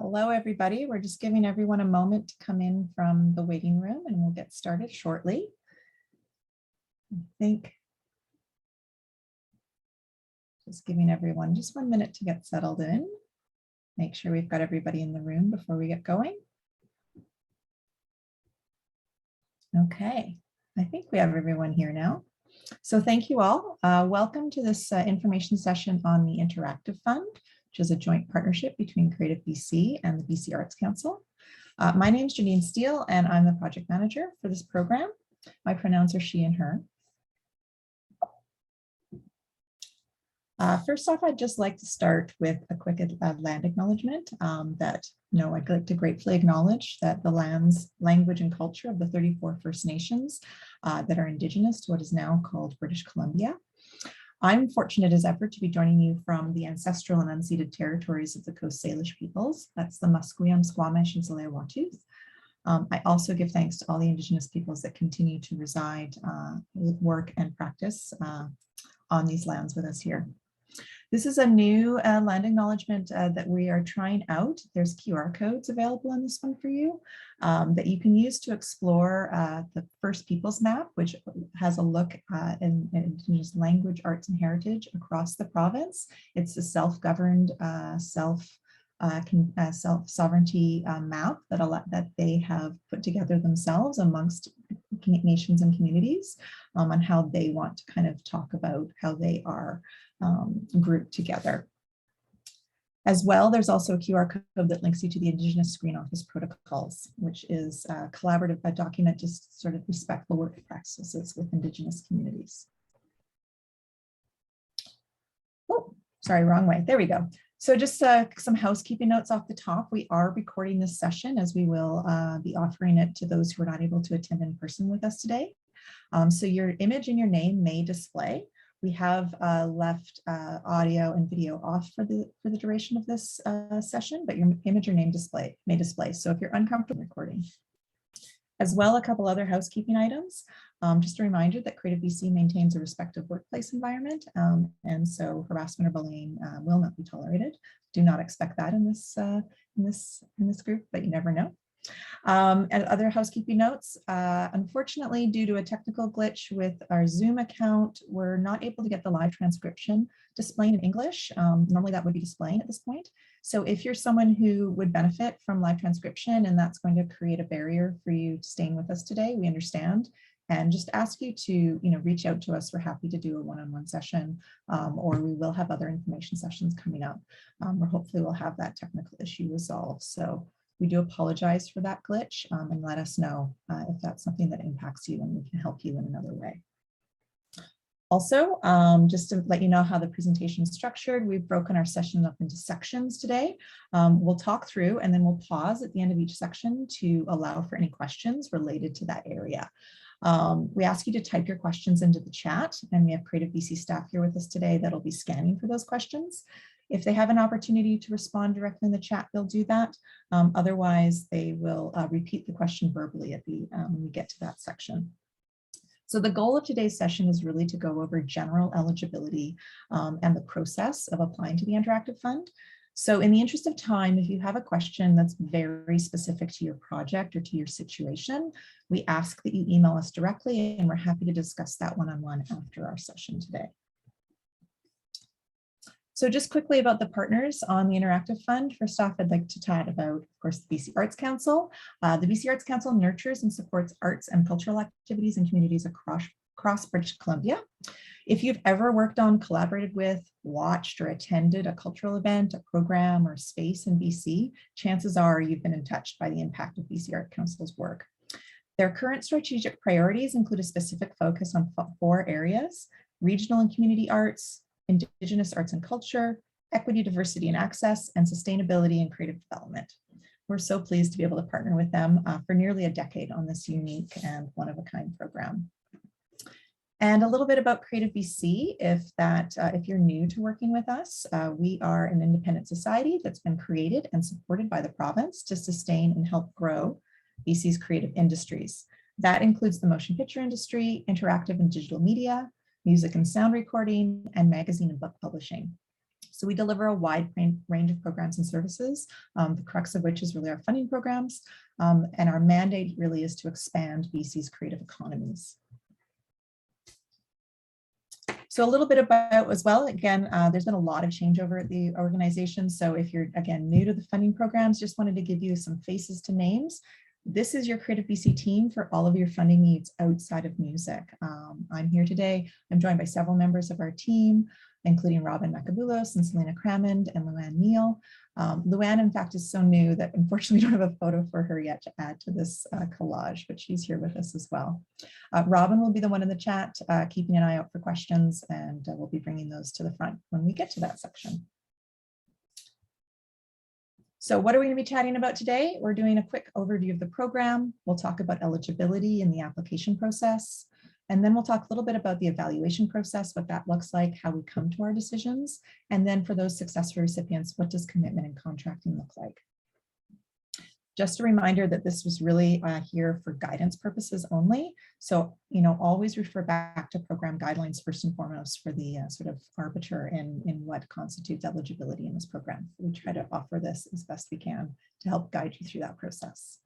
Hello, everybody. We're just giving everyone a moment to come in from the waiting room and we'll get started shortly. I think just giving everyone just 1 minute to get settled in. Make sure we've got everybody in the room before we get going. Okay, I think we have everyone here now. So thank you all. Welcome to this information session on the Interactive Fund, which is a joint partnership between Creative BC and the BC Arts Council. My name is Janine Steele and I'm the project manager for this program. My pronouns are she and her. First off, I'd just like to start with a quick land acknowledgement I'd like to gratefully acknowledge that the lands, language, and culture of the 34 First Nations that are Indigenous to what is now called British Columbia. I'm fortunate as ever to be joining you from the ancestral and unceded territories of the Coast Salish peoples. That's the Musqueam, Squamish, and Tsleil-Waututh. I also give thanks to all the Indigenous peoples that continue to reside, work, and practice on these lands with us here. This is a new land acknowledgement that we are trying out. There's QR codes available on this one for you that you can use to explore the First Peoples map, which has a look in Indigenous language, arts, and heritage across the province. It's a self-governed, self-sovereignty map that they have put together themselves amongst nations and communities on how they want to kind of talk about how they are grouped together. As well, there's also a QR code that links you to the Indigenous Screen Office Protocols, which is a collaborative document to sort of respectful work practices with Indigenous communities. Oh, sorry, wrong way. There we go. So just some housekeeping notes off the top. We are recording this session as we will be offering it to those who are not able to attend in person with us today. So your image and your name may display. We have left audio and video off for the duration of this session, but your image or name may display. So if you're uncomfortable recording. As well, a couple other housekeeping items. Just a reminder that Creative BC maintains a respectful workplace environment, and so harassment or bullying will not be tolerated. Do not expect that in this group, but you never know. And other housekeeping notes, unfortunately, due to a technical glitch with our Zoom account, we're not able to get the live transcription displayed in English. Normally that would be displaying at this point. So if you're someone who would benefit from live transcription and that's going to create a barrier for you staying with us today, we understand. And just ask you to reach out to us. We're happy to do a one-on-one session, or we will have other information sessions coming up where hopefully we'll have that technical issue resolved. So we do apologize for that glitch and let us know if that's something that impacts you and we can help you in another way. Also, just to let you know how the presentation is structured, we've broken our session up into sections today. We'll talk through and then we'll pause at the end of each section to allow for any questions related to that area. We ask you to type your questions into the chat, and we have Creative BC staff here with us today that'll be scanning for those questions. If they have an opportunity to respond directly in the chat, they'll do that. Otherwise, they will repeat the question verbally at when we get to that section. So the goal of today's session is really to go over general eligibility and the process of applying to the Interactive Fund. So in the interest of time, if you have a question that's very specific to your project or to your situation, we ask that you email us directly, and we're happy to discuss that one-on-one after our session today. So just quickly about the partners on the Interactive Fund. First off, I'd like to chat about, of course, the BC Arts Council. The BC Arts Council nurtures and supports arts and cultural activities in communities across British Columbia. If you've ever worked on, collaborated with, watched, or attended a cultural event, a program, or space in BC, chances are you've been touched by the impact of BC Arts Council's work. Their current strategic priorities include a specific focus on 4 areas: regional and community arts, Indigenous arts and culture, equity, diversity and access, and sustainability and creative development. We're so pleased to be able to partner with them for nearly a decade on this unique and one-of-a-kind program. And a little bit about Creative BC, if you're new to working with us, we are an independent society that's been created and supported by the province to sustain and help grow BC's creative industries. That includes the motion picture industry, interactive and digital media, music and sound recording, and magazine and book publishing. So we deliver a wide range of programs and services, the crux of which is really our funding programs. And our mandate really is to expand BC's creative economies. So a little bit about as well, again, there's been a lot of change over at the organization. So if you're, again, new to the funding programs, just wanted to give you some faces to names. This is your Creative BC team for all of your funding needs outside of music. I'm here today. I'm joined by several members of our team, including Robin Macabulos and Selena Cramond and Luann Neal. Luann, in fact, is so new that unfortunately we don't have a photo for her yet to add to this collage, but she's here with us as well. Robin will be the one in the chat, keeping an eye out for questions, and we'll be bringing those to the front when we get to that section. So what are we going to be chatting about today? We're doing a quick overview of the program. We'll talk about eligibility in the application process. And then we'll talk a little bit about the evaluation process, what that looks like, how we come to our decisions. And then for those successful recipients, what does commitment and contracting look like? Just a reminder that this was really here for guidance purposes only. So, always refer back to program guidelines first and foremost for the sort of arbiter in what constitutes eligibility in this program. We try to offer this as best we can to help guide you through that process.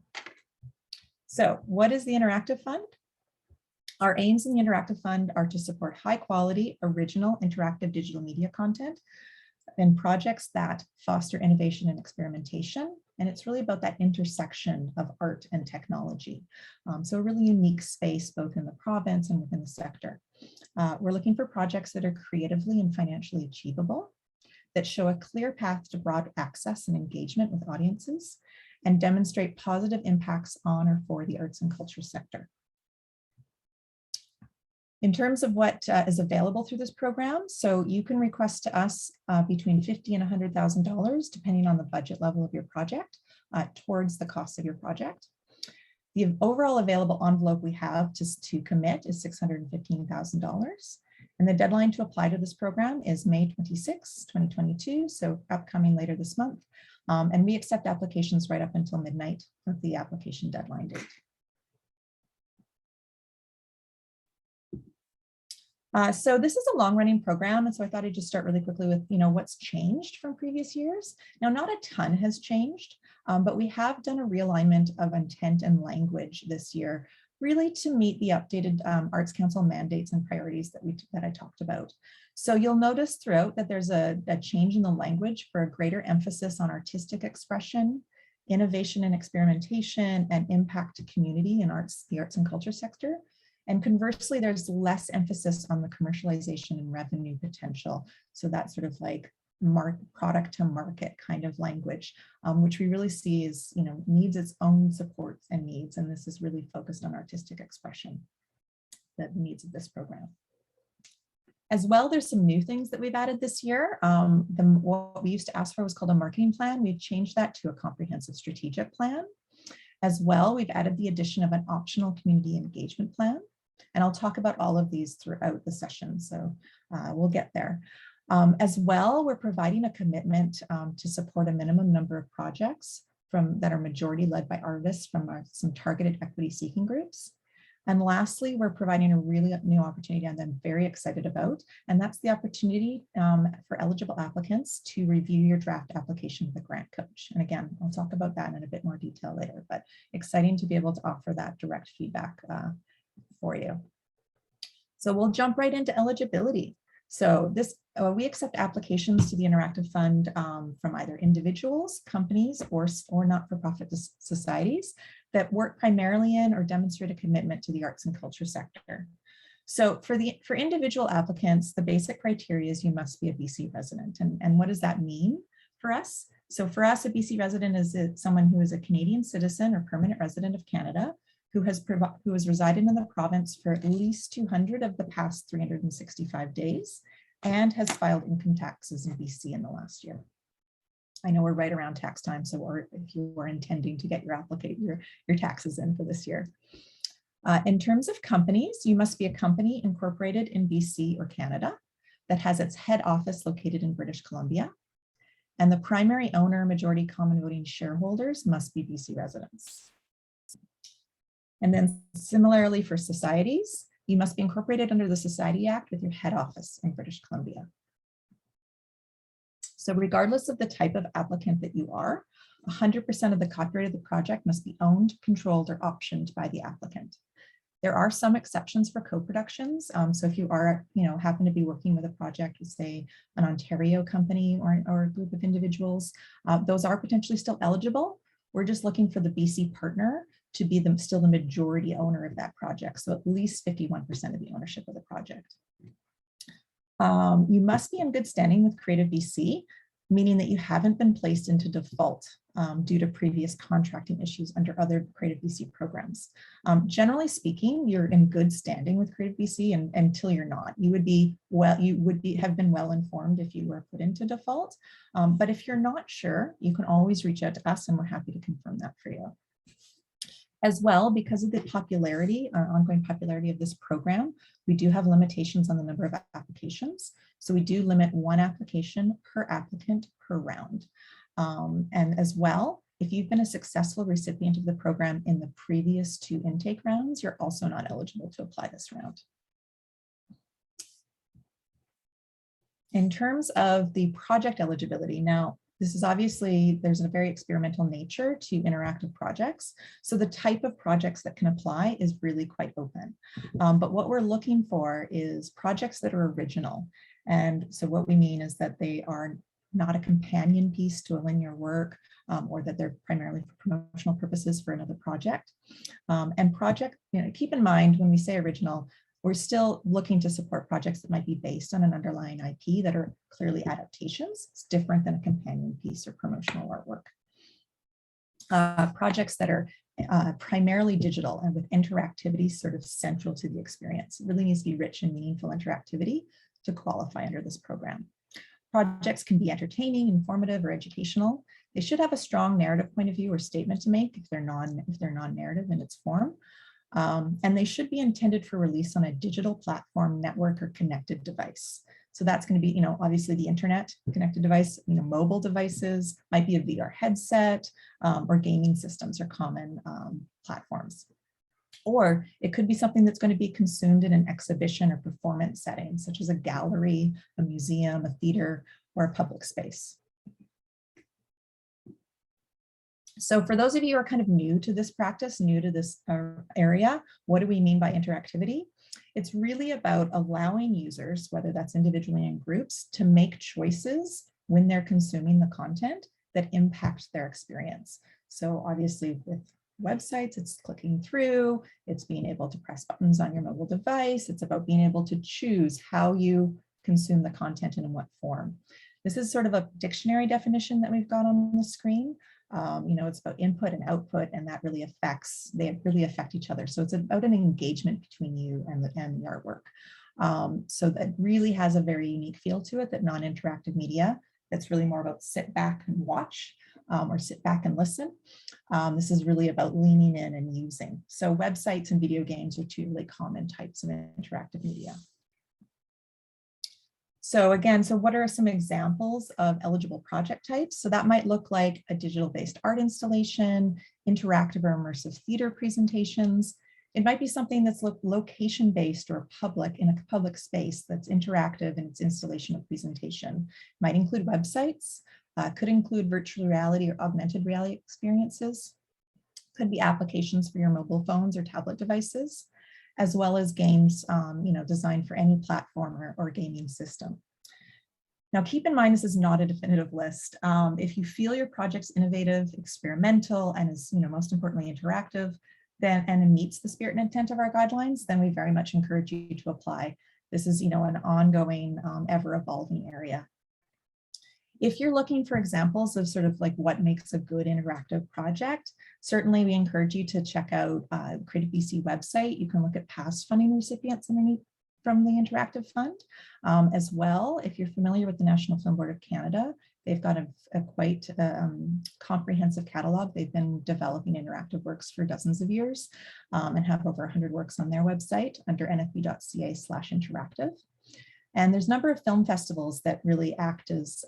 So what is the Interactive Fund? Our aims in the Interactive Fund are to support high quality, original, interactive digital media content and projects that foster innovation and experimentation. And it's really about that intersection of art and technology. So a really unique space, both in the province and within the sector. We're looking for projects that are creatively and financially achievable, that show a clear path to broad access and engagement with audiences, and demonstrate positive impacts on or for the arts and culture sector. In terms of what is available through this program, so you can request to us between $50,000 and $100,000, depending on the budget level of your project, towards the cost of your project. The overall available envelope we have to commit is $615,000. And the deadline to apply to this program is May 26, 2022, so upcoming later this month. And we accept applications right up until midnight of the application deadline date. So this is a long-running program, and so I thought I'd just start really quickly with, what's changed from previous years. Now, not a ton has changed, but we have done a realignment of intent and language this year, really to meet the updated Arts Council mandates and priorities that I talked about. So you'll notice throughout that there's a change in the language for a greater emphasis on artistic expression, innovation and experimentation, and impact to community and the arts and culture sector. And conversely, there's less emphasis on the commercialization and revenue potential. So that's sort of like product to market kind of language, which we really see is, needs its own supports and needs. And this is really focused on artistic expression, the needs of this program. As well, there's some new things that we've added this year. What we used to ask for was called a marketing plan. We've changed that to a comprehensive strategic plan. As well, we've added the addition of an optional community engagement plan. And I'll talk about all of these throughout the session, so we'll get there. As well, we're providing a commitment to support a minimum number of projects that are majority led by artists from some targeted equity seeking groups. And lastly, we're providing a really new opportunity I'm very excited about, and that's the opportunity for eligible applicants to review your draft application with a grant coach. And again, I'll talk about that in a bit more detail later, but exciting to be able to offer that direct feedback for you. So we'll jump right into eligibility. So we accept applications to the Interactive Fund from either individuals, companies, or not-for-profit societies that work primarily in or demonstrate a commitment to the arts and culture sector. So for individual applicants, the basic criteria is you must be a BC resident. And what does that mean for us? So for us, a BC resident is someone who is a Canadian citizen or permanent resident of Canada who has resided in the province for at least 200 of the past 365 days and has filed income taxes in BC in the last year. I know we're right around tax time, so if you were intending to get your taxes in for this year. In terms of companies, you must be a company incorporated in BC or Canada that has its head office located in British Columbia. And the primary owner, majority common voting shareholders must be BC residents. And then similarly for societies, you must be incorporated under the Society Act with your head office in British Columbia. So regardless of the type of applicant that you are, 100% of the copyright of the project must be owned, controlled, or optioned by the applicant. There are some exceptions for co-productions. So if you are, happen to be working with a project with, say, an Ontario company or a group of individuals, those are potentially still eligible. We're just looking for the BC partner to be still the majority owner of that project. So at least 51% of the ownership of the project. You must be in good standing with Creative BC, meaning that you haven't been placed into default due to previous contracting issues under other Creative BC programs. Generally speaking, you're in good standing with Creative BC until you're not. You would have been well informed if you were put into default. But if you're not sure, you can always reach out to us and we're happy to confirm that for you. As well, because of the ongoing popularity of this program, we do have limitations on the number of applications. So we do limit 1 application per applicant per round. And as well, if you've been a successful recipient of the program in the previous 2 intake rounds, you're also not eligible to apply this round. In terms of the project eligibility, now, this is obviously, there's a very experimental nature to interactive projects. So the type of projects that can apply is really quite open. But what we're looking for is projects that are original. And so what we mean is that they are not a companion piece to a linear work, or that they're primarily for promotional purposes for another project. And keep in mind when we say original, we're still looking to support projects that might be based on an underlying IP that are clearly adaptations. It's different than a companion piece or promotional artwork. Projects that are primarily digital and with interactivity sort of central to the experience. It really needs to be rich and meaningful interactivity to qualify under this program. Projects can be entertaining, informative, or educational. They should have a strong narrative point of view or statement to make if they're non-narrative in its form. And they should be intended for release on a digital platform, network, or connected device. So that's going to be, obviously the internet connected device, mobile devices, might be a VR headset, or gaming systems or common platforms. Or it could be something that's going to be consumed in an exhibition or performance setting, such as a gallery, a museum, a theater, or a public space. So for those of you who are kind of new to this practice, new to this area, what do we mean by interactivity? It's really about allowing users, whether that's individually in groups, to make choices when they're consuming the content that impact their experience. So obviously with websites, it's clicking through, it's being able to press buttons on your mobile device, it's about being able to choose how you consume the content and in what form. This is sort of a dictionary definition that we've got on the screen. It's about input and output, and they really affect each other. So it's about an engagement between you and the artwork. So that really has a very unique feel to it, that non-interactive media, that's really more about sit back and watch, or sit back and listen. This is really about leaning in and using. So websites and video games are 2 really common types of interactive media. So again, what are some examples of eligible project types? So that might look like a digital-based art installation, interactive or immersive theater presentations. It might be something that's location-based or public in a public space that's interactive in its installation or presentation. It might include websites, could include virtual reality or augmented reality experiences, could be applications for your mobile phones or tablet devices, as well as games, designed for any platform or gaming system. Now, keep in mind, this is not a definitive list. If you feel your project's innovative, experimental, and is, most importantly, interactive, and it meets the spirit and intent of our guidelines, then we very much encourage you to apply. This is, an ongoing, ever-evolving area. If you're looking for examples of sort of like what makes a good interactive project, certainly we encourage you to check out Creative BC website. You can look at past funding recipients from the Interactive Fund. As well, if you're familiar with the National Film Board of Canada, they've got a quite comprehensive catalog. They've been developing interactive works for dozens of years, and have over 100 works on their website under nfb.ca/interactive. And there's a number of film festivals that really act as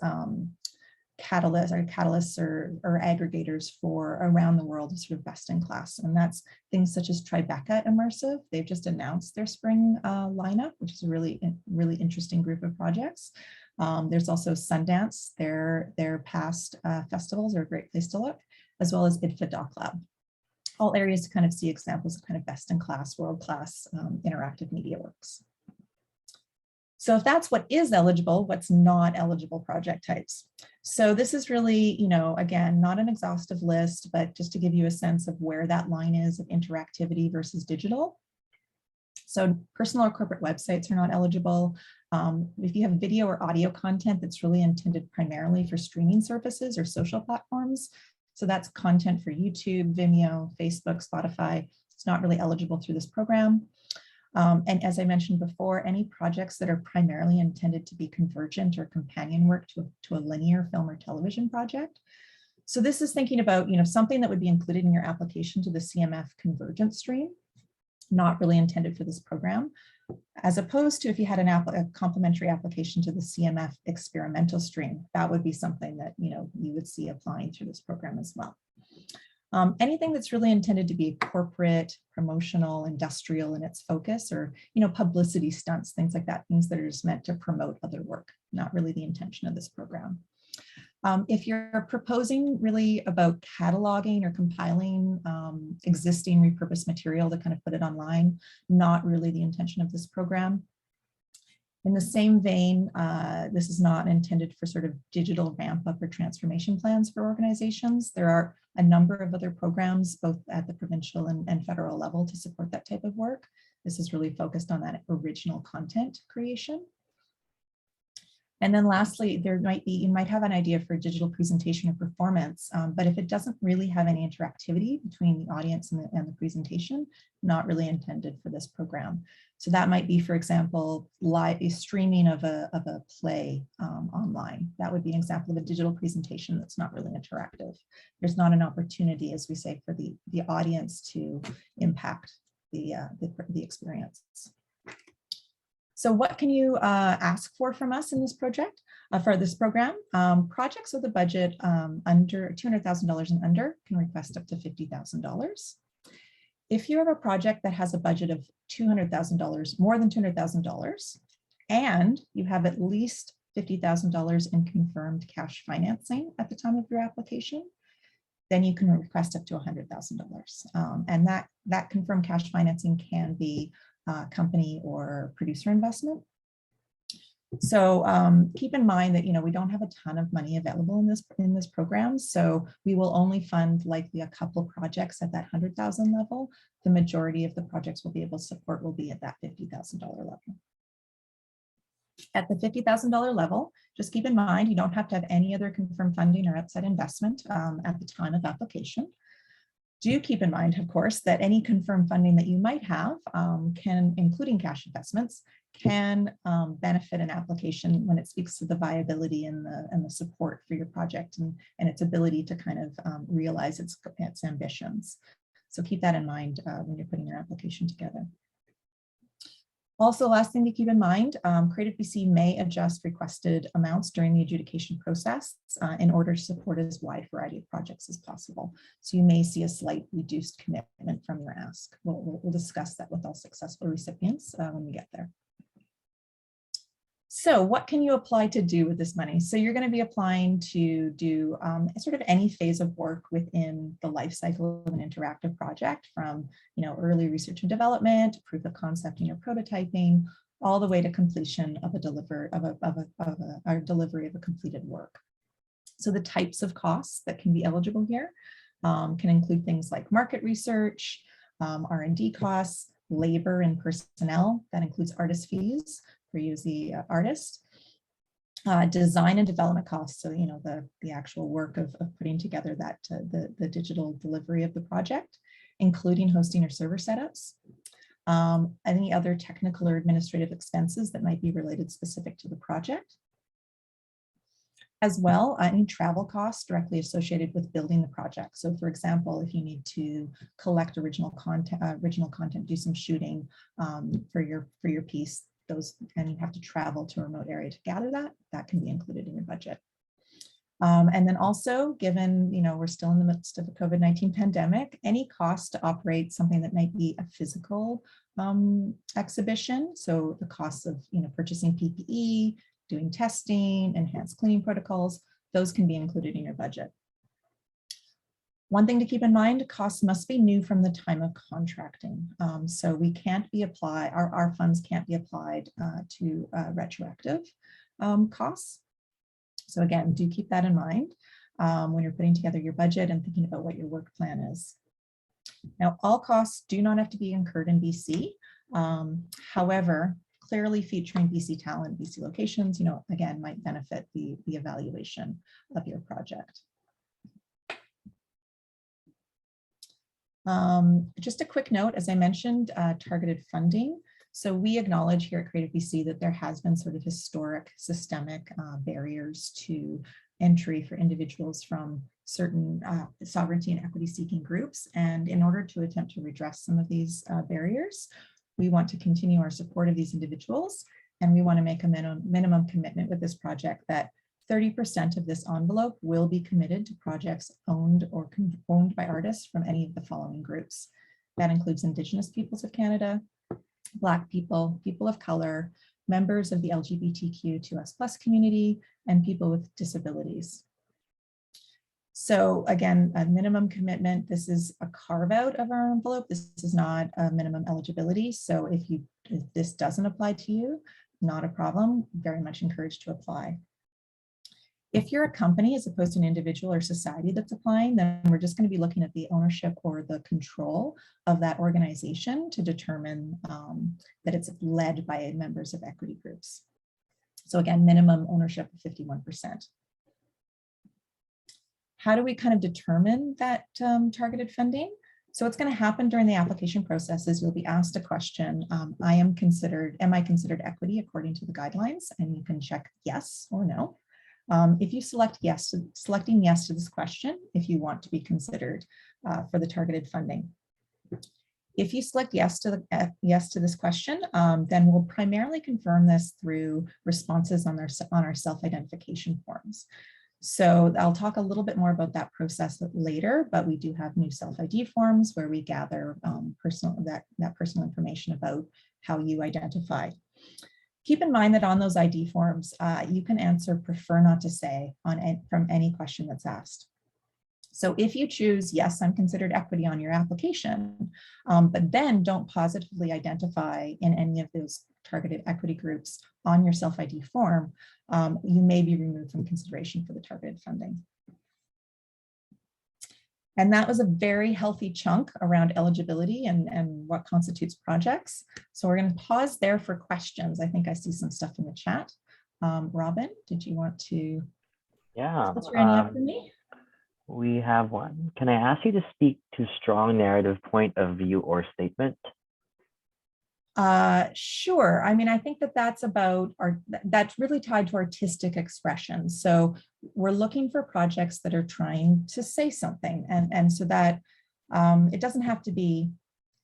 catalysts or aggregators for around the world is sort of best in class. And that's things such as Tribeca Immersive. They've just announced their spring lineup, which is a really interesting group of projects. There's also Sundance, their past festivals are a great place to look, as well as IDFA Doc Lab. All areas to kind of see examples of kind of best-in-class, world-class interactive media works. So if that's what is eligible, what's not eligible project types? So this is really, again, not an exhaustive list, but just to give you a sense of where that line is of interactivity versus digital. So personal or corporate websites are not eligible. If you have video or audio content that's really intended primarily for streaming services or social platforms, so that's content for YouTube, Vimeo, Facebook, Spotify, it's not really eligible through this program. And as I mentioned before, any projects that are primarily intended to be convergent or companion work to a linear film or television project. So this is thinking about, something that would be included in your application to the CMF convergent stream, not really intended for this program, as opposed to if you had a complementary application to the CMF experimental stream, that would be something that, you would see applying through this program as well. Anything that's really intended to be corporate, promotional, industrial in its focus, or publicity stunts, things like that, things that are just meant to promote other work, not really the intention of this program. If you're proposing really about cataloging or compiling existing repurposed material to kind of put it online, not really the intention of this program. In the same vein, this is not intended for sort of digital ramp up or transformation plans for organizations. There are a number of other programs, both at the provincial and federal level, to support that type of work. This is really focused on that original content creation. And then lastly, you might have an idea for digital presentation or performance, but if it doesn't really have any interactivity between the audience and the presentation, not really intended for this program. So that might be, for example, live streaming of a play online. That would be an example of a digital presentation that's not really interactive. There's not an opportunity, as we say, for the audience to impact the experience. So what can you ask for from us in this project, for this program? Projects with a budget under $200,000 and under can request up to $50,000. If you have a project that has a budget of $200,000, more than $200,000, and you have at least $50,000 in confirmed cash financing at the time of your application, then you can request up to $100,000. And that confirmed cash financing can be company or producer investment. So keep in mind that we don't have a ton of money available in this program, so we will only fund likely a couple of projects at that $100,000 level. The majority of the projects we'll be able to support will be at that $50,000 level. At the $50,000 level, just keep in mind you don't have to have any other confirmed funding or outside investment at the time of application. Do keep in mind, of course, that any confirmed funding that you might have including cash investments, can benefit an application when it speaks to the viability and the support for your project and its ability to kind of realize its ambitions. So keep that in mind when you're putting your application together. Also, last thing to keep in mind, Creative BC may adjust requested amounts during the adjudication process in order to support as wide variety of projects as possible. So you may see a slight reduced commitment from your ask. We'll discuss that with all successful recipients when we get there. So what can you apply to do with this money? So you're going to be applying to do sort of any phase of work within the life cycle of an interactive project, from early research and development, proof of concepting or prototyping, all the way to completion of a delivery of a completed work. So the types of costs that can be eligible here can include things like market research, R&D costs, labor and personnel. That includes artist fees for you as the artist, design and development costs. So, the actual work of putting together that the digital delivery of the project, including hosting or server setups, any other technical or administrative expenses that might be related specific to the project. As well, any travel costs directly associated with building the project. So for example, if you need to collect original content, do some shooting for your piece, and you have to travel to a remote area to gather that can be included in your budget. And then also, given we're still in the midst of a COVID-19 pandemic, any cost to operate something that might be a physical exhibition, so the costs of purchasing PPE, doing testing, enhanced cleaning protocols, those can be included in your budget. One thing to keep in mind, costs must be new from the time of contracting. So we can't be applied, our funds can't be applied to retroactive costs. So again, do keep that in mind when you're putting together your budget and thinking about what your work plan is. Now, all costs do not have to be incurred in BC. However, clearly featuring BC talent, BC locations, again, might benefit the evaluation of your project. Just a quick note, as I mentioned, targeted funding. So we acknowledge here at Creative BC that there has been sort of historic systemic barriers to entry for individuals from certain sovereignty and equity seeking groups. And in order to attempt to redress some of these barriers, we want to continue our support of these individuals. And we want to make a minimum commitment with this project that 30% of this envelope will be committed to projects owned by artists from any of the following groups. That includes Indigenous peoples of Canada, Black people, people of color, members of the LGBTQ2S+ community, and people with disabilities. So again, a minimum commitment, this is a carve out of our envelope. This is not a minimum eligibility. So if this doesn't apply to you, not a problem, very much encouraged to apply. If you're a company as opposed to an individual or society that's applying, then we're just going to be looking at the ownership or the control of that organization to determine that it's led by members of equity groups. So again, minimum ownership of 51%. How do we kind of determine that targeted funding? So what's going to happen during the application process is you'll be asked a question, am I considered equity according to the guidelines? And you can check yes or no. If you select yes, selecting yes to this question, if you want to be considered for the targeted funding. If you select yes to this question, then we'll primarily confirm this through responses on our self-identification forms. So I'll talk a little bit more about that process later, but we do have new self-ID forms where we gather personal information about how you identify. Keep in mind that on those ID forms, you can answer prefer not to say from any question that's asked. So if you choose, yes, I'm considered equity on your application, but then don't positively identify in any of those targeted equity groups on your self-ID form, you may be removed from consideration for the targeted funding. And that was a very healthy chunk around eligibility and what constitutes projects. So we're going to pause there for questions. I think I see some stuff in the chat. Robin, did you want to answer any up for me? We have one. Can I ask you to speak to strong narrative point of view or statement? Sure. I mean, I think that's that's really tied to artistic expression. So we're looking for projects that are trying to say something, and so that it doesn't have to be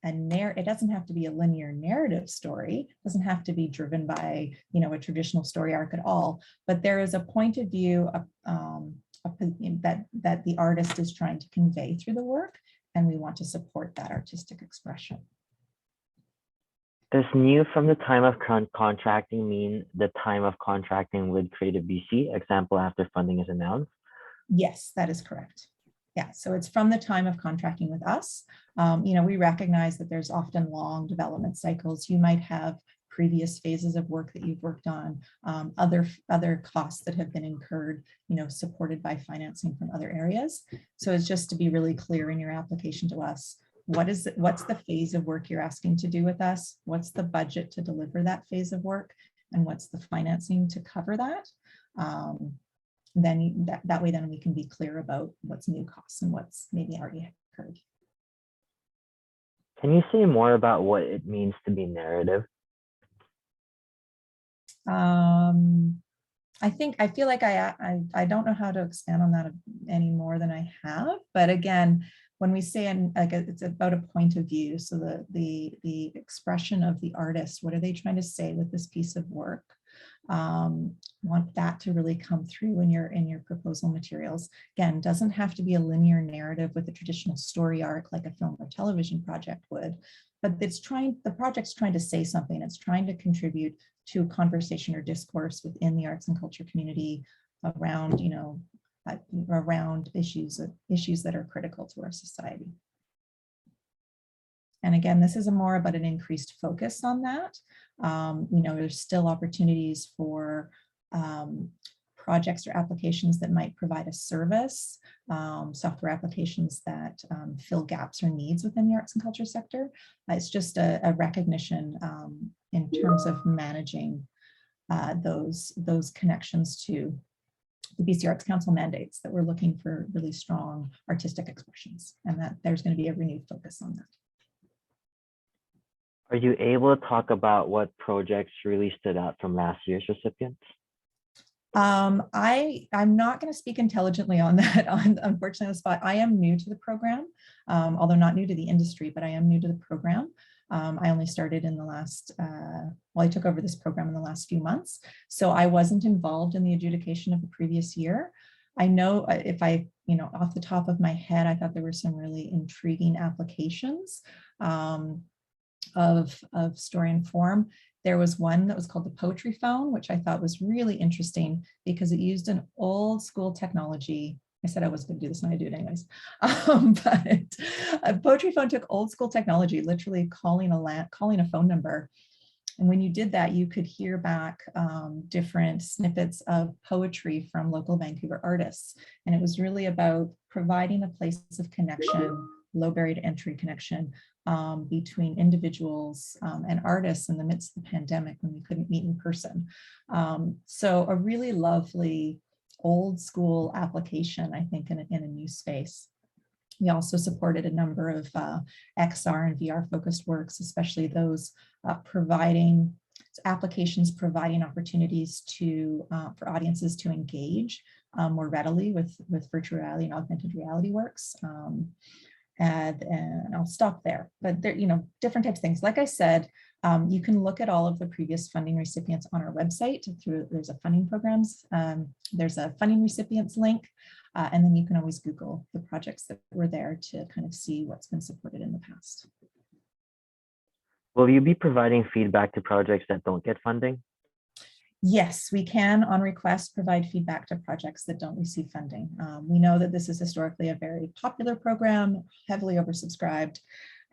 a linear narrative story. It doesn't have to be driven by a traditional story arc at all. But there is a point of view that the artist is trying to convey through the work, and we want to support that artistic expression. Does new from the time of contracting mean the time of contracting with Creative BC, example after funding is announced? Yes, that is correct. Yeah, so it's from the time of contracting with us. We recognize that there's often long development cycles. You might have previous phases of work that you've worked on, other costs that have been incurred, supported by financing from other areas. So it's just to be really clear in your application to us. What's the phase of work you're asking to do with us? What's the budget to deliver that phase of work? And what's the financing to cover that? Then that way we can be clear about what's new costs and what's maybe already occurred. Can you say more about what it means to be narrative? I feel like I don't know how to expand on that any more than I have, but again, when we say it's about a point of view, so the expression of the artist, what are they trying to say with this piece of work? Want that to really come through in your proposal materials. Again, doesn't have to be a linear narrative with a traditional story arc like a film or television project would, but the project's trying to say something. It's trying to contribute to conversation or discourse within the arts and culture community around, around issues that are critical to our society. And again, this is more about an increased focus on that. There's still opportunities for projects or applications that might provide a service, software applications that fill gaps or needs within the arts and culture sector. It's just a recognition in terms of managing those connections to the BC Arts Council mandates, that we're looking for really strong artistic expressions, and that there's going to be a renewed focus on that. Are you able to talk about what projects really stood out from last year's recipients? I'm not going to speak intelligently on that, unfortunately, on the spot. I am new to the program, although not new to the industry, but I am new to the program. I only started in the last, I took over this program in the last few months. So I wasn't involved in the adjudication of the previous year. I know if I, off the top of my head, I thought there were some really intriguing applications of story and form. There was one that was called the Poetry Phone, which I thought was really interesting because it used an old school technology. I said I was going to do this and I do it anyways. But a Poetry Phone took old school technology, literally calling a phone number. And when you did that, you could hear back different snippets of poetry from local Vancouver artists. And it was really about providing a place of connection, low barrier to entry connection between individuals and artists in the midst of the pandemic when we couldn't meet in person. So a really lovely old school application, I think, in a new space. We also supported a number of XR and VR focused works, especially those applications providing opportunities for audiences to engage more readily with virtual reality and augmented reality works. And I'll stop there, but there, different types of things. Like I said, you can look at all of the previous funding recipients on our website there's a funding programs, there's a funding recipients link, and then you can always Google the projects that were there to kind of see what's been supported in the past. Will you be providing feedback to projects that don't get funding? Yes, we can, on request, provide feedback to projects that don't receive funding. We know that this is historically a very popular program, heavily oversubscribed.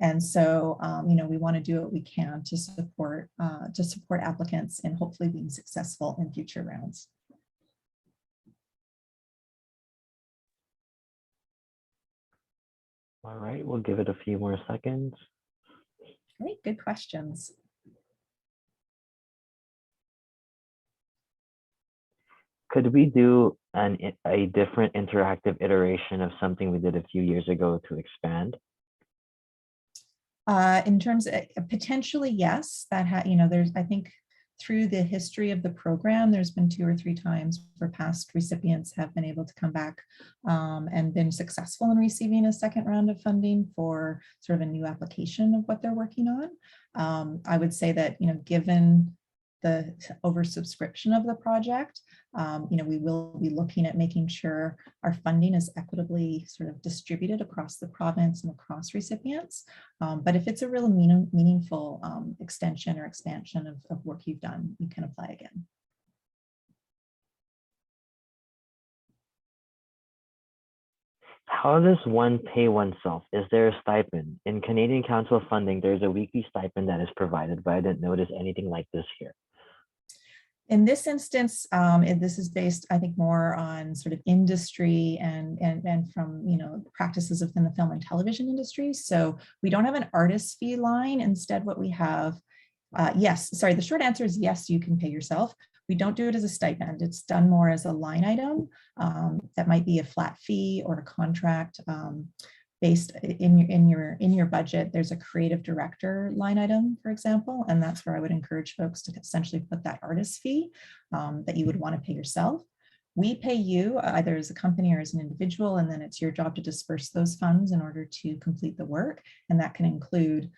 And so, we want to do what we can to support applicants and hopefully being successful in future rounds. All right, we'll give it a few more seconds. Great, good questions. Could we do a different interactive iteration of something we did a few years ago to expand? In terms of potentially, yes, there's, I think through the history of the program, there's been 2 or 3 times where past recipients have been able to come back and been successful in receiving a second round of funding for sort of a new application of what they're working on. I would say that, given the oversubscription of the project, we will be looking at making sure our funding is equitably sort of distributed across the province and across recipients. But if it's a real meaningful extension or expansion of work you've done, you can apply again. How does one pay oneself? Is there a stipend? In Canadian Council funding, there's a weekly stipend that is provided, but I didn't notice anything like this here. In this instance, this is based, I think, more on sort of industry and from practices within the film and television industry. So we don't have an artist fee line. Instead, what we have, the short answer is yes, you can pay yourself. We don't do it as a stipend. It's done more as a line item that might be a flat fee or a contract based in your budget. There's a creative director line item, for example, and that's where I would encourage folks to essentially put that artist fee that you would want to pay yourself. We pay you either as a company or as an individual, and then it's your job to disperse those funds in order to complete the work. And that can include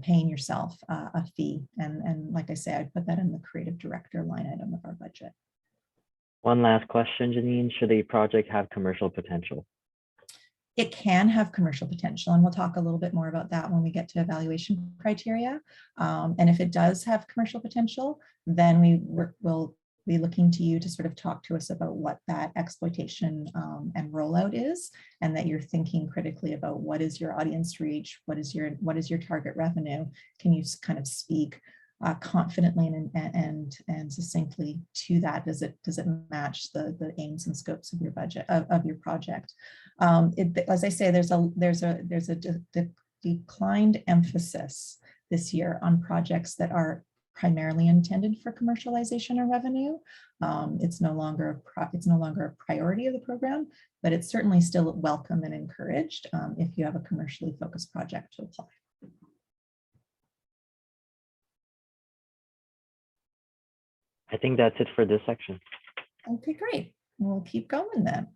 paying yourself a fee. And like I say, I put that in the creative director line item of our budget. One last question, Janine. Should a project have commercial potential? It can have commercial potential, and we'll talk a little bit more about that when we get to evaluation criteria. And if it does have commercial potential, then we'll be looking to you to sort of talk to us about what that exploitation and rollout is, and that you're thinking critically about what is your audience reach, what is your target revenue. Can you kind of speak confidently and succinctly to that? Does it match the aims and scopes of your budget of your project? As I say, there's a declined emphasis this year on projects that are primarily intended for commercialization or revenue. It's no longer a priority of the program, but it's certainly still welcome and encouraged if you have a commercially focused project to apply. I think that's it for this section. Okay, great. We'll keep going then.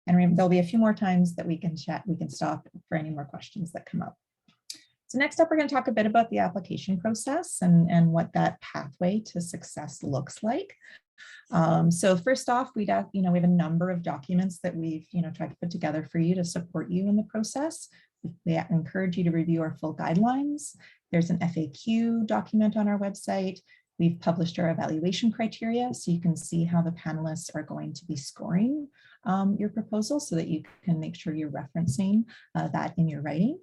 And there'll be a few more times that we can chat, we can stop for any more questions that come up. So next up, we're going to talk a bit about the application process and what that pathway to success looks like. So first off, we have a number of documents that we've tried to put together for you to support you in the process. We encourage you to review our full guidelines. There's an FAQ document on our website. We've published our evaluation criteria, so you can see how the panelists are going to be scoring your proposal so that you can make sure you're referencing that in your writing.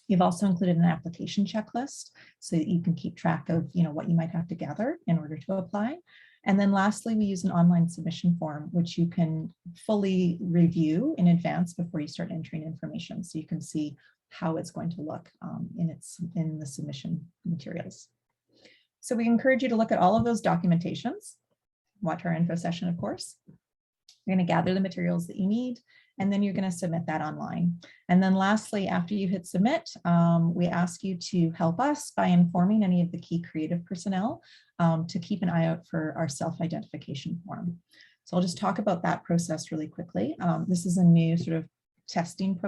You've also included an application checklist so that you can keep track of what you might have to gather in order to apply. And then lastly, we use an online submission form, which you can fully review in advance before you start entering information, so you can see how it's going to look in the submission materials. So we encourage you to look at all of those documentations, watch our info session, of course. You're going to gather the materials that you need, and then you're going to submit that online. And then lastly, after you hit submit, we ask you to help us by informing any of the key creative personnel to keep an eye out for our self-identification form. So I'll just talk about that process really quickly. This is a new sort of testing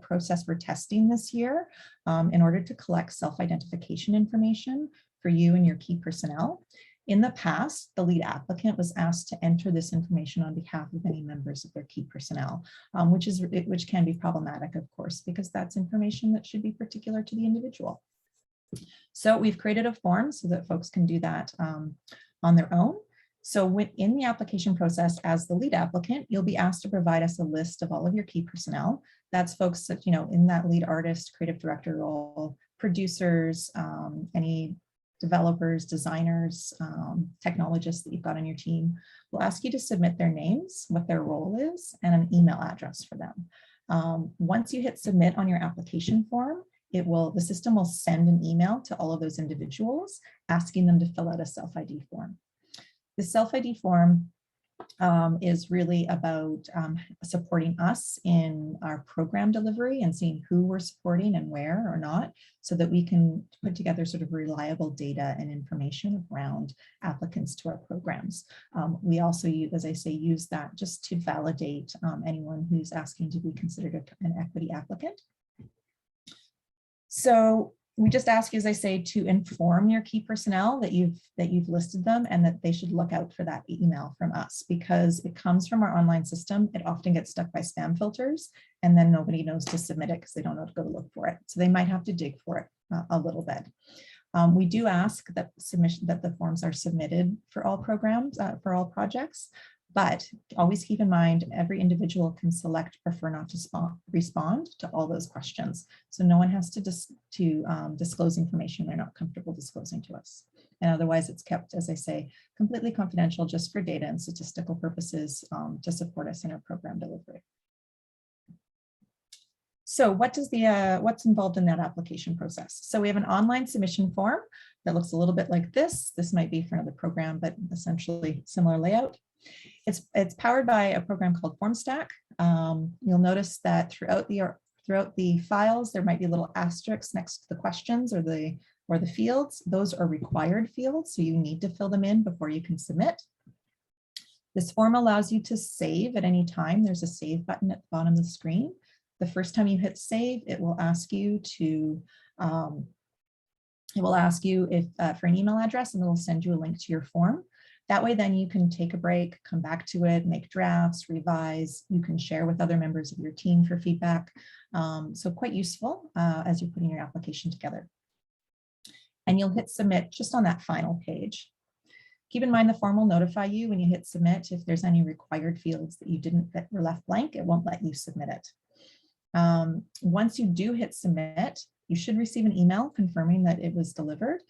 process for testing this year in order to collect self-identification information for you and your key personnel. In the past, the lead applicant was asked to enter this information on behalf of any members of their key personnel, which can be problematic, of course, because that's information that should be particular to the individual. So we've created a form so that folks can do that on their own. So within the application process, as the lead applicant, you'll be asked to provide us a list of all of your key personnel. That's folks that, in that lead artist, creative director role, producers, any developers, designers, technologists that you've got on your team. We'll ask you to submit their names, what their role is, and an email address for them. Once you hit submit on your application form, the system will send an email to all of those individuals asking them to fill out a self-ID form. The self-ID form is really about supporting us in our program delivery and seeing who we're supporting and where or not, so that we can put together sort of reliable data and information around applicants to our programs. We also, as I say, use that just to validate anyone who's asking to be considered an equity applicant. So we just ask you, as I say, to inform your key personnel that you've listed them and that they should look out for that email from us, because it comes from our online system. It often gets stuck by spam filters, and then nobody knows to submit it because they don't know to go to look for it. So they might have to dig for it a little bit. We do ask that the forms are submitted for all programs, for all projects. But always keep in mind, every individual can select prefer not to respond to all those questions. So no one has to disclose information they're not comfortable disclosing to us. And otherwise it's kept, as I say, completely confidential just for data and statistical purposes to support us in our program delivery. So what's involved in that application process? So we have an online submission form that looks a little bit like this. This might be for another program, but essentially similar layout. It's powered by a program called FormStack. You'll notice that throughout the files, there might be little asterisks next to the questions or the fields. Those are required fields, so you need to fill them in before you can submit. This form allows you to save at any time. There's a save button at the bottom of the screen. The first time you hit save, it will ask you to if for an email address, and it will send you a link to your form. That way, then you can take a break, come back to it, make drafts, revise. You can share with other members of your team for feedback. So quite useful as you're putting your application together. And you'll hit submit just on that final page. Keep in mind the form will notify you when you hit submit if there's any required fields that you didn't that were left blank. It won't let you submit it. Once you do hit submit, you should receive an email confirming that it was delivered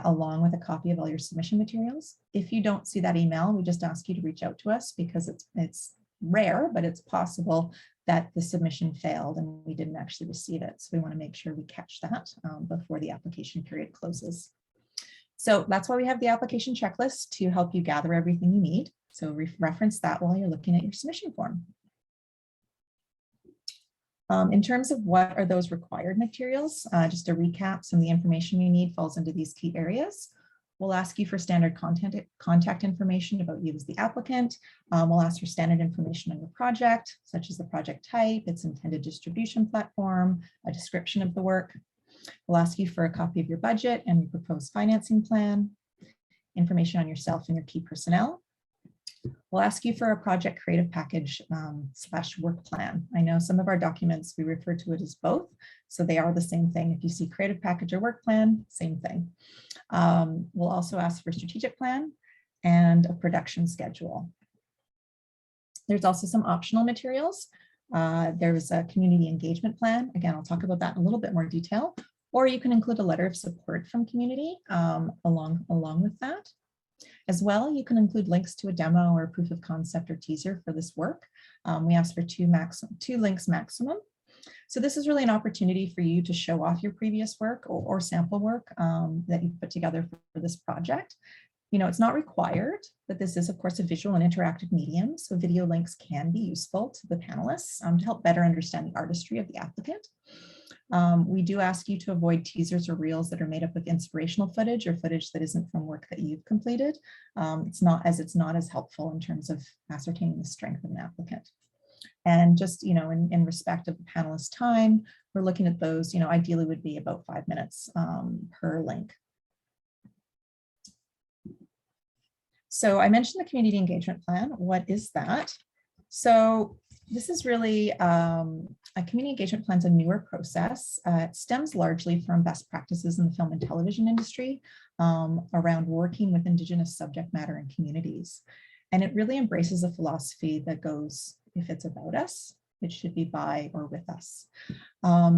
along with a copy of all your submission materials. If you don't see that email, we just ask you to reach out to us because it's rare, but it's possible that the submission failed and we didn't actually receive it. So we want to make sure we catch that before the application period closes. So that's why we have the application checklist to help you gather everything you need. So reference that while you're looking at your submission form. In terms of what are those required materials, just to recap, some of the information you need falls into these key areas. We'll ask you for standard contact information about you as the applicant. We'll ask for standard information on your project, such as the project type, its intended distribution platform, a description of the work. We'll ask you for a copy of your budget and your proposed financing plan, information on yourself and your key personnel. We'll ask you for a project creative package / work plan. I know some of our documents, we refer to it as both, so they are the same thing. If you see creative package or work plan, same thing. We'll also ask for a strategic plan and a production schedule. There's also some optional materials. There's a community engagement plan. Again, I'll talk about that in a little bit more detail, or you can include a letter of support from community along with that. As well, you can include links to a demo or a proof of concept or teaser for this work. We ask for two links maximum. So this is really an opportunity for you to show off your previous work or sample work that you've put together for this project. You know, it's not required, but this is, of course, a visual and interactive medium. So video links can be useful to the panelists to help better understand the artistry of the applicant. We do ask you to avoid teasers or reels that are made up of inspirational footage or footage that isn't from work that you've completed. It's not as helpful in terms of ascertaining the strength of an applicant. And just, you know, in respect of the panelist time, we're looking at those, you know, ideally would be about 5 minutes per link. So I mentioned the community engagement plan. What is that? So this is really a community engagement plan is a newer process. It stems largely from best practices in the film and television industry around working with Indigenous subject matter and communities. And it really embraces a philosophy that goes, if it's about us, it should be by or with us.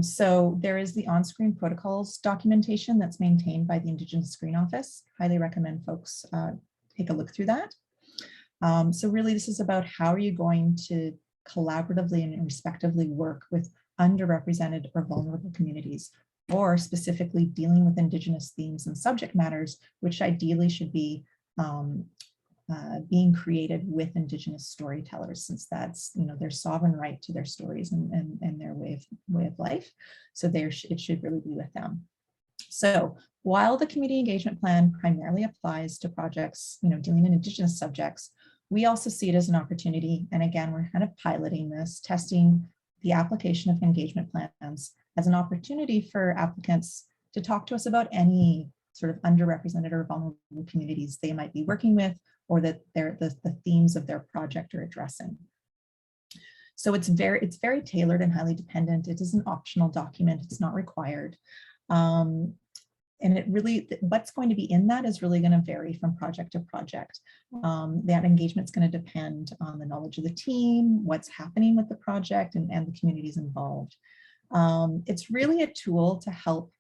So there is the on-screen protocols documentation that's maintained by the Indigenous Screen Office. Highly recommend folks take a look through that. So really this is about how are you going to collaboratively and respectively work with underrepresented or vulnerable communities, or specifically dealing with Indigenous themes and subject matters, which ideally should be being created with Indigenous storytellers, since that's, you know, their sovereign right to their stories and their way of life. So it should really be with them. So while the community engagement plan primarily applies to projects, you know, dealing in Indigenous subjects, we also see it as an opportunity. And again, we're kind of piloting this, testing the application of engagement plans as an opportunity for applicants to talk to us about any sort of underrepresented or vulnerable communities they might be working with, or that the themes of their project are addressing. So it's very tailored and highly dependent. It is an optional document. It's not required. And it really, what's going to be in that is really going to vary from project to project. That engagement is going to depend on the knowledge of the team, what's happening with the project, and the communities involved. It's really a tool to help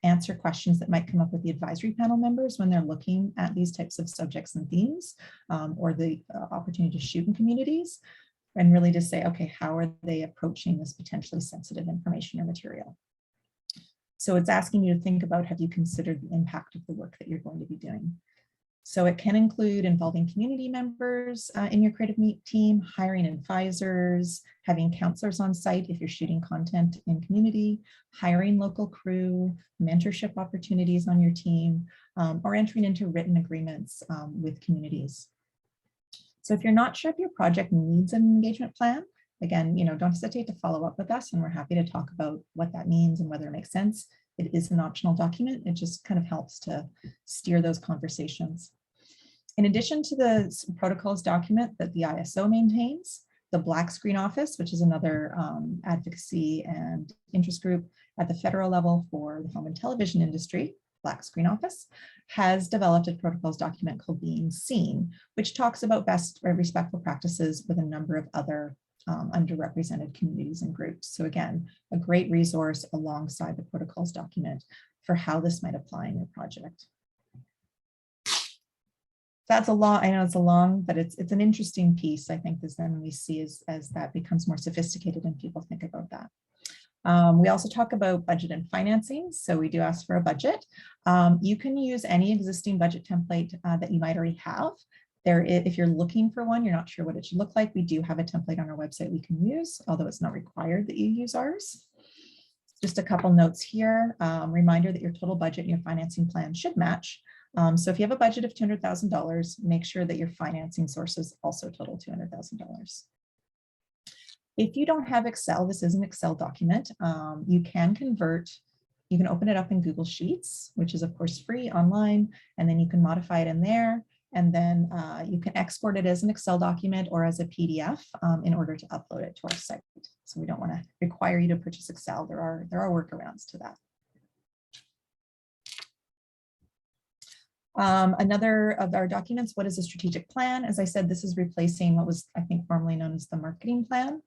answer questions that might come up with the advisory panel members when they're looking at these types of subjects and themes, or the opportunity to shoot in communities, and really to say, okay, how are they approaching this potentially sensitive information or material? So it's asking you to think about, have you considered the impact of the work that you're going to be doing? So it can include involving community members in your creative team, hiring advisors, having counselors on site if you're shooting content in community, hiring local crew, mentorship opportunities on your team, or entering into written agreements with communities. So if you're not sure if your project needs an engagement plan, again, don't hesitate to follow up with us, and we're happy to talk about what that means and whether it makes sense. It is an optional document. It just kind of helps to steer those conversations. In addition to the protocols document that the ISO maintains, the Black Screen Office, which is another advocacy and interest group at the federal level for the film and television industry, Black Screen Office, has developed a protocols document called Being Seen, which talks about best respectful practices with a number of other underrepresented communities and groups. So again, a great resource alongside the protocols document for how this might apply in your project. That's a long, I know it's a long, but it's an interesting piece, I think, as then we see as that becomes more sophisticated and people think about that. We also talk about budget and financing. So we do ask for a budget. You can use any existing budget template that you might already have. If you're looking for one, you're not sure what it should look like, we do have a template on our website we can use, although it's not required that you use ours. Just a couple notes here. Reminder that your total budget and your financing plan should match. So if you have a budget of $200,000, make sure that your financing sources also total $200,000. If you don't have Excel, this is an Excel document. You can open it up in Google Sheets, which is of course free online, and then you can modify it in there. And then you can export it as an Excel document or as a PDF in order to upload it to our site. So we don't want to require you to purchase Excel. There are workarounds to that. Another of our documents, what is a strategic plan? As I said, this is replacing what was, I think, formerly known as the marketing plan.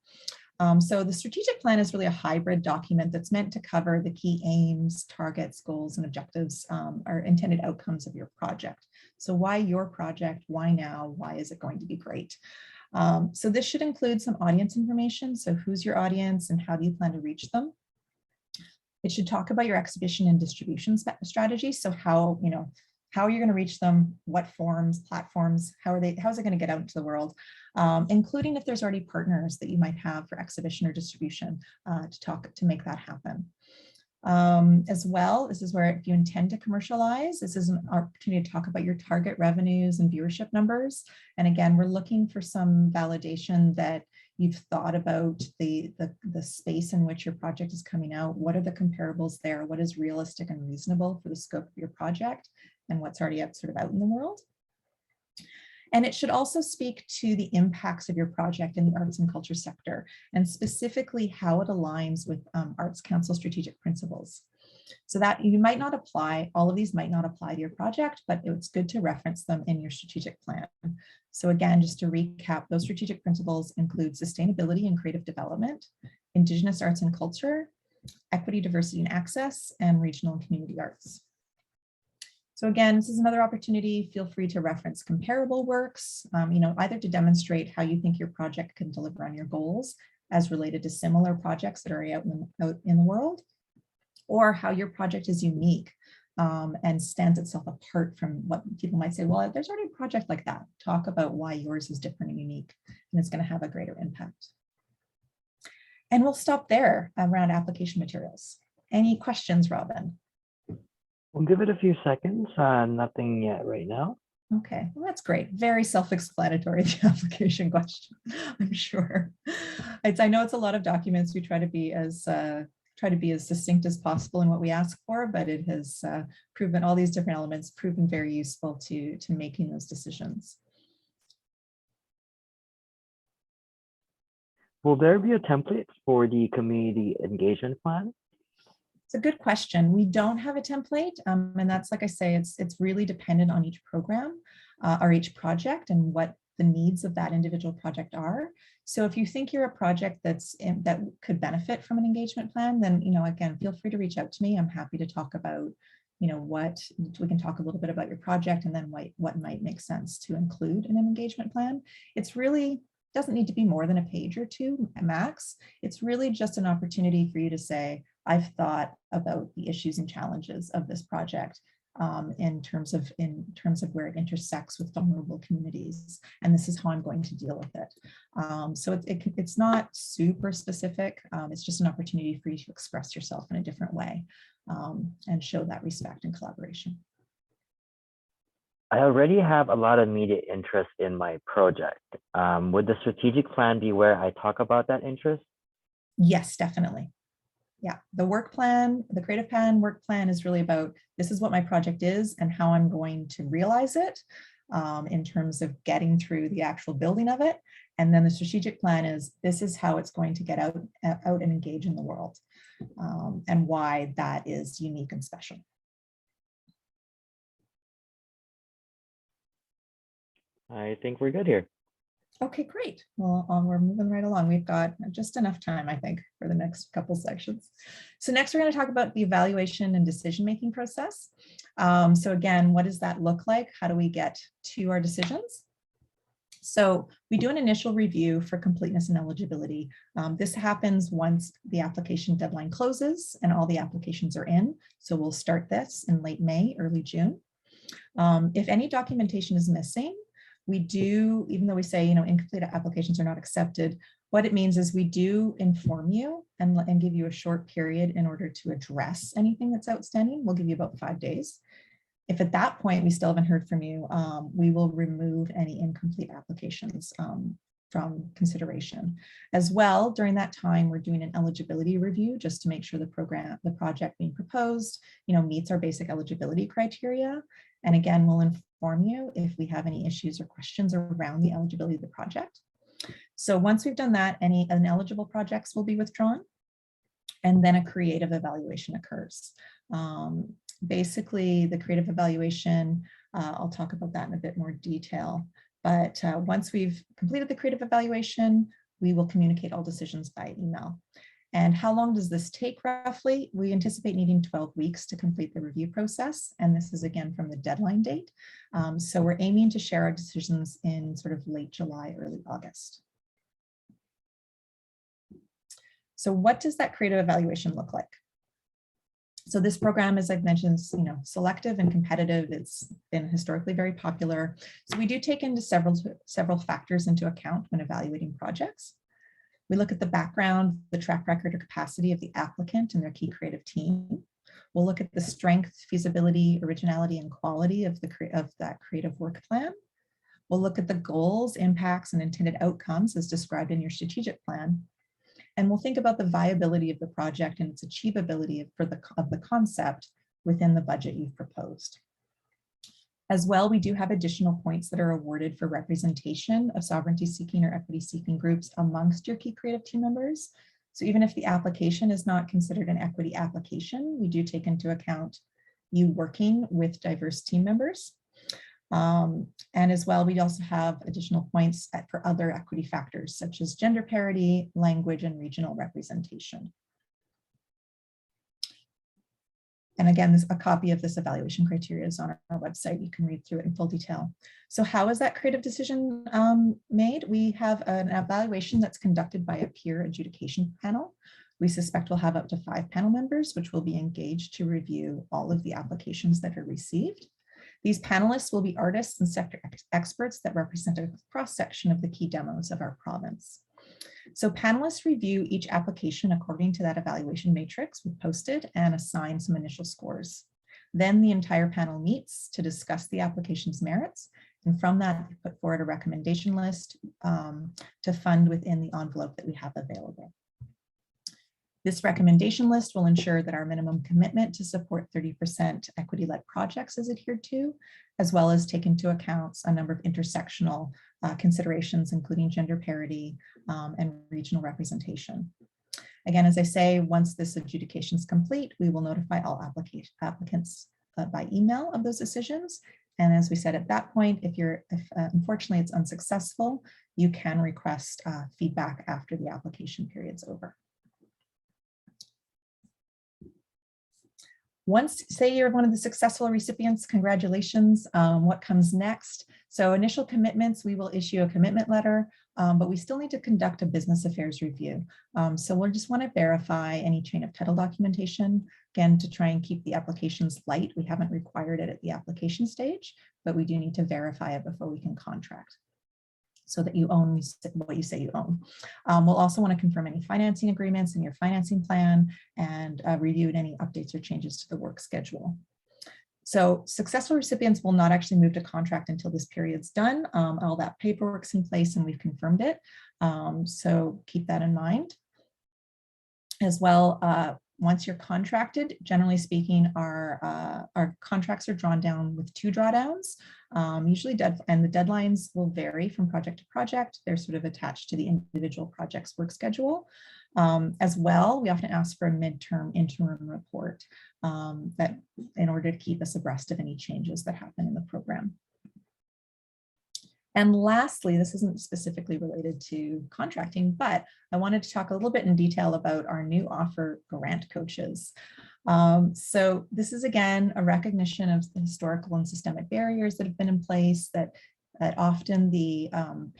So the strategic plan is really a hybrid document that's meant to cover the key aims, targets, goals, and objectives, or intended outcomes of your project. So why your project? Why now? Why is it going to be great? So this should include some audience information. So who's your audience and how do you plan to reach them? It should talk about your exhibition and distribution strategy. So how are you going to reach them? What forms, platforms, how is it going to get out into the world? Including if there's already partners that you might have for exhibition or distribution to make that happen. As well, this is where if you intend to commercialize, this is an opportunity to talk about your target revenues and viewership numbers. And again, we're looking for some validation that you've thought about the space in which your project is coming out. What are the comparables there? What is realistic and reasonable for the scope of your project and what's already out in the world? And it should also speak to the impacts of your project in the arts and culture sector, and specifically how it aligns with Arts Council strategic principles. So that you might not apply, all of these might not apply to your project, but it's good to reference them in your strategic plan. So again, just to recap, those strategic principles include sustainability and creative development, Indigenous arts and culture, equity, diversity, and access, and regional and community arts. So again, this is another opportunity. Feel free to reference comparable works, either to demonstrate how you think your project can deliver on your goals as related to similar projects that are out in the world, or how your project is unique and stands itself apart from what people might say, well, there's already a project like that. Talk about why yours is different and unique, and it's going to have a greater impact. And we'll stop there around application materials. Any questions, Robin? We'll give it a few seconds. Nothing yet right now. Okay, well, that's great. Very self-explanatory, the application question, I'm sure. I know it's a lot of documents. We try to be as succinct as possible in what we ask for, but it has proven, all these different elements proven very useful to making those decisions. Will there be a template for the community engagement plan? It's a good question. We don't have a template, and that's, like I say, it's really dependent on each program or each project and what the needs of that individual project are. So if you think you're a project that could benefit from an engagement plan, then again, feel free to reach out to me. I'm happy to talk about what we can talk a little bit about your project and then what might make sense to include in an engagement plan. It's really doesn't need to be more than a page or two max. It's really just an opportunity for you to say, I've thought about the issues and challenges of this project in terms of where it intersects with vulnerable communities, and this is how I'm going to deal with it. So it's not super specific. It's just an opportunity for you to express yourself in a different way and show that respect and collaboration. I already have a lot of immediate interest in my project. Would the strategic plan be where I talk about that interest? Yes, definitely. Yeah, the work plan, the creative plan work plan is really about, this is what my project is and how I'm going to realize it in terms of getting through the actual building of it. And then the strategic plan is, this is how it's going to get out and engage in the world and why that is unique and special. I think we're good here. Okay, great. Well, we're moving right along. We've got just enough time, I think, for the next couple sections. So next, we're going to talk about the evaluation and decision-making process. So again, what does that look like? How do we get to our decisions? So we do an initial review for completeness and eligibility. This happens once the application deadline closes and all the applications are in. So we'll start this in late May, early June. If any documentation is missing, we do, even though we say, incomplete applications are not accepted, what it means is we do inform you and give you a short period in order to address anything that's outstanding. We'll give you about 5 days. If at that point we still haven't heard from you, we will remove any incomplete applications from consideration. As well, during that time, we're doing an eligibility review just to make sure the project being proposed, meets our basic eligibility criteria. And again, we'll inform you if we have any issues or questions around the eligibility of the project. So once we've done that, any ineligible projects will be withdrawn, and then a creative evaluation occurs. Basically, the creative evaluation, I'll talk about that in a bit more detail. But once we've completed the creative evaluation, we will communicate all decisions by email. And how long does this take roughly? We anticipate needing 12 weeks to complete the review process. And this is again from the deadline date. So we're aiming to share our decisions in sort of late July, early August. So what does that creative evaluation look like? So this program, as I've mentioned, is, selective and competitive. It's been historically very popular. So we do take into several factors into account when evaluating projects. We look at the background, the track record or capacity of the applicant and their key creative team. We'll look at the strength, feasibility, originality, and quality of that creative work plan. We'll look at the goals, impacts, and intended outcomes as described in your strategic plan. And we'll think about the viability of the project and its achievability of the concept within the budget you've proposed. As well, we do have additional points that are awarded for representation of sovereignty-seeking or equity-seeking groups amongst your key creative team members. So even if the application is not considered an equity application, we do take into account you working with diverse team members. And as well, we also have additional points for other equity factors, such as gender parity, language, and regional representation. And again, a copy of this evaluation criteria is on our website. You can read through it in full detail. So how is that creative decision made? We have an evaluation that's conducted by a peer adjudication panel. We suspect we'll have up to 5 panel members, which will be engaged to review all of the applications that are received. These panelists will be artists and sector experts that represent a cross-section of the key demos of our province. So panelists review each application according to that evaluation matrix we posted and assign some initial scores. Then the entire panel meets to discuss the application's merits. And from that, we put forward a recommendation list to fund within the envelope that we have available. This recommendation list will ensure that our minimum commitment to support 30% equity-led projects is adhered to, as well as take into account a number of intersectional considerations, including gender parity and regional representation. Again, as I say, once this adjudication is complete, we will notify all applicants by email of those decisions. And as we said at that point, if unfortunately it's unsuccessful, you can request feedback after the application period's over. Once, say you're one of the successful recipients, congratulations. What comes next? So initial commitments, we will issue a commitment letter, but we still need to conduct a business affairs review. So we'll just want to verify any chain of title documentation, again, to try and keep the applications light. We haven't required it at the application stage, but we do need to verify it before we can contract, so that you own what you say you own. We'll also want to confirm any financing agreements in your financing plan and review any updates or changes to the work schedule. So successful recipients will not actually move to contract until this period's done. All that paperwork's in place and we've confirmed it. So keep that in mind. As well, once you're contracted, generally speaking, our contracts are drawn down with 2 drawdowns, usually and the deadlines will vary from project to project. They're sort of attached to the individual project's work schedule. As well, we often ask for a midterm interim report that in order to keep us abreast of any changes that happen in the program. And lastly, this isn't specifically related to contracting, but I wanted to talk a little bit in detail about our new offer, grant coaches. So this is again a recognition of the historical and systemic barriers that have been in place, that often the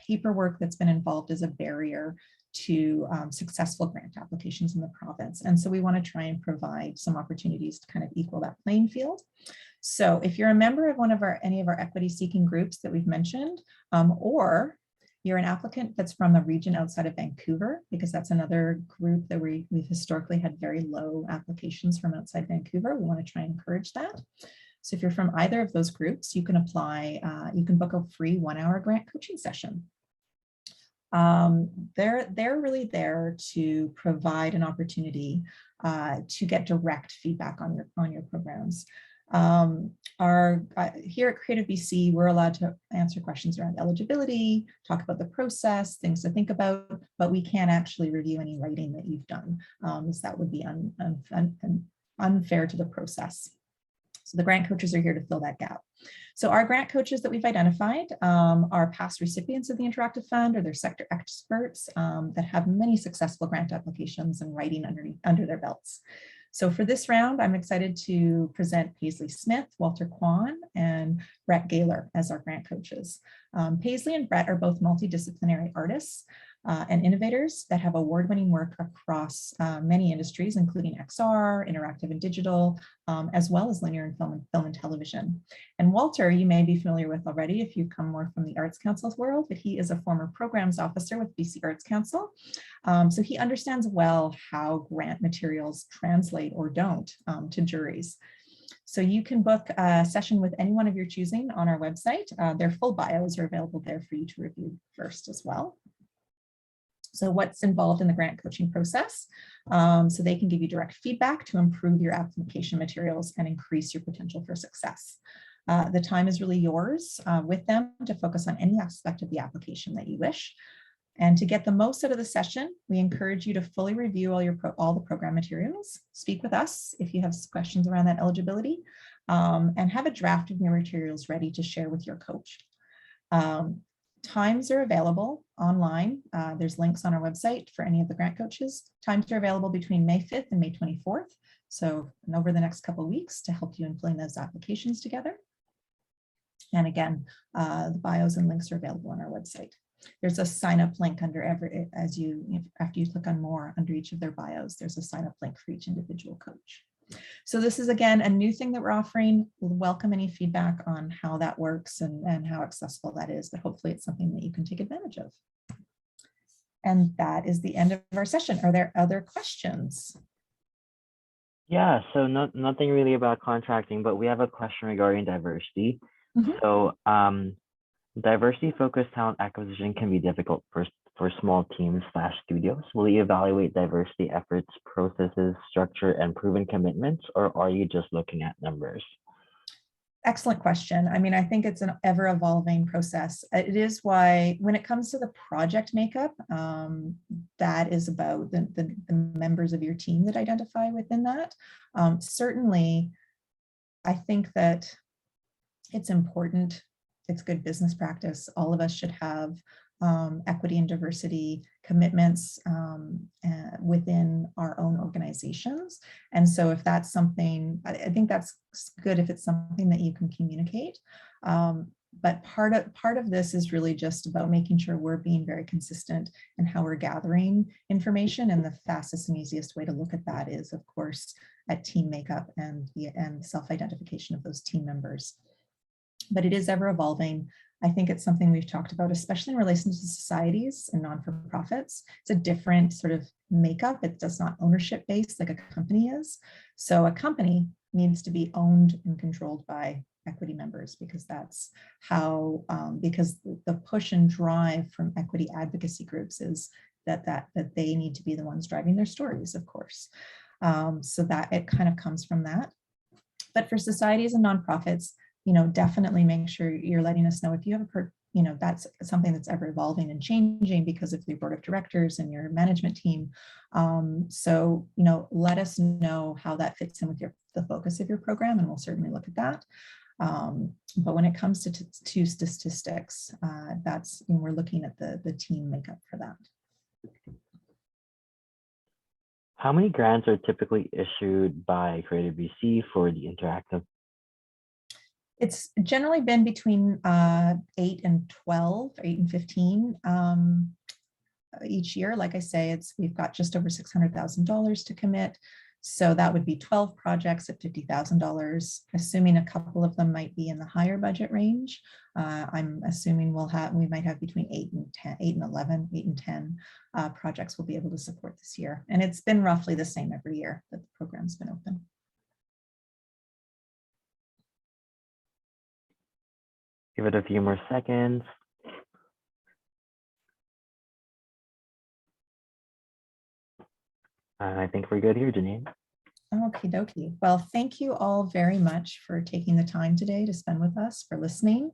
paperwork that's been involved is a barrier to successful grant applications in the province. And so we want to try and provide some opportunities to kind of equal that playing field. So if you're a member of any of our equity seeking groups that we've mentioned, or you're an applicant that's from the region outside of Vancouver, because that's another group that we've historically had very low applications from outside Vancouver, we want to try and encourage that. So if you're from either of those groups, you can apply, you can book a free 1-hour grant coaching session. They're really there to provide an opportunity to get direct feedback on your programs. Here at Creative BC, we're allowed to answer questions around eligibility, talk about the process, things to think about, but we can't actually review any writing that you've done, as that would be unfair to the process. So the grant coaches are here to fill that gap. So our grant coaches that we've identified are past recipients of the Interactive Fund, or they're sector experts that have many successful grant applications and writing under their belts. So for this round, I'm excited to present Paisley Smith, Walter Kwan, and Brett Gaylor as our grant coaches. Paisley and Brett are both multidisciplinary artists and innovators that have award-winning work across many industries, including XR, interactive and digital, as well as linear and film and television. And Walter, you may be familiar with already if you've come more from the Arts Council's world, but he is a former programs officer with BC Arts Council. So he understands well how grant materials translate or don't to juries. So you can book a session with anyone of your choosing on our website. Their full bios are available there for you to review first as well. So what's involved in the grant coaching process? So they can give you direct feedback to improve your application materials and increase your potential for success. The time is really yours with them to focus on any aspect of the application that you wish. And to get the most out of the session, we encourage you to fully review all the program materials, speak with us if you have questions around that eligibility, and have a draft of your materials ready to share with your coach. Times are available online. There's links on our website for any of the grant coaches. Times are available between May 5th and May 24th. So over the next couple of weeks to help you in pulling those applications together. And again, the bios and links are available on our website. There's a sign up link under after you click on more under each of their bios, there's a sign up link for each individual coach. So this is, again, a new thing that we're offering. We'll welcome any feedback on how that works and how accessible that is, but hopefully it's something that you can take advantage of. And that is the end of our session. Are there other questions? Yeah, so nothing really about contracting, but we have a question regarding diversity. So diversity-focused talent acquisition can be difficult for small teams/studios. Will you evaluate diversity efforts, processes, structure, and proven commitments, or are you just looking at numbers? Excellent question. I mean, I think it's an ever-evolving process. It is why, when it comes to the project makeup, that is about the members of your team that identify within that. Certainly, I think that it's important. It's good business practice. All of us should have equity and diversity commitments within our own organizations. And so if that's something, I think that's good if it's something that you can communicate. But part of this is really just about making sure we're being very consistent in how we're gathering information. And the fastest and easiest way to look at that is, of course, at team makeup and self-identification of those team members. But it is ever evolving. I think it's something we've talked about, especially in relation to societies and non-for-profits. It's a different sort of makeup. It's just not ownership based like a company is. So a company needs to be owned and controlled by equity members, because that's how, because the push and drive from equity advocacy groups is that they need to be the ones driving their stories, of course. So that it kind of comes from that. But for societies and nonprofits, definitely make sure you're letting us know if you have that's something that's ever evolving and changing because of your board of directors and your management team. So, let us know how that fits in with the focus of your program, and we'll certainly look at that. But when it comes to statistics, that's when we're looking at the team makeup for that. How many grants are typically issued by Creative BC for the interactive? It's generally been between 8 and 12, 8 and 15 each year. Like I say, we've got just over $600,000 to commit. So that would be 12 projects at $50,000, assuming a couple of them might be in the higher budget range. I'm assuming we might have between 8 and 11, 8 and 10 projects we'll be able to support this year. And it's been roughly the same every year that the program's been open. Give it a few more seconds. I think we're good here, Janine. Okie dokie. Well, thank you all very much for taking the time today to spend with us, for listening,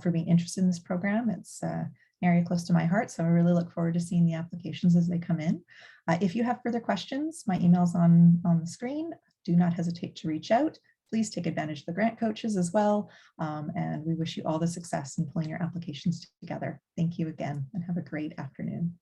for being interested in this program. It's an area close to my heart, so I really look forward to seeing the applications as they come in. If you have further questions, my email's on the screen. Do not hesitate to reach out. Please take advantage of the grant coaches as well. And we wish you all the success in pulling your applications together. Thank you again, and have a great afternoon.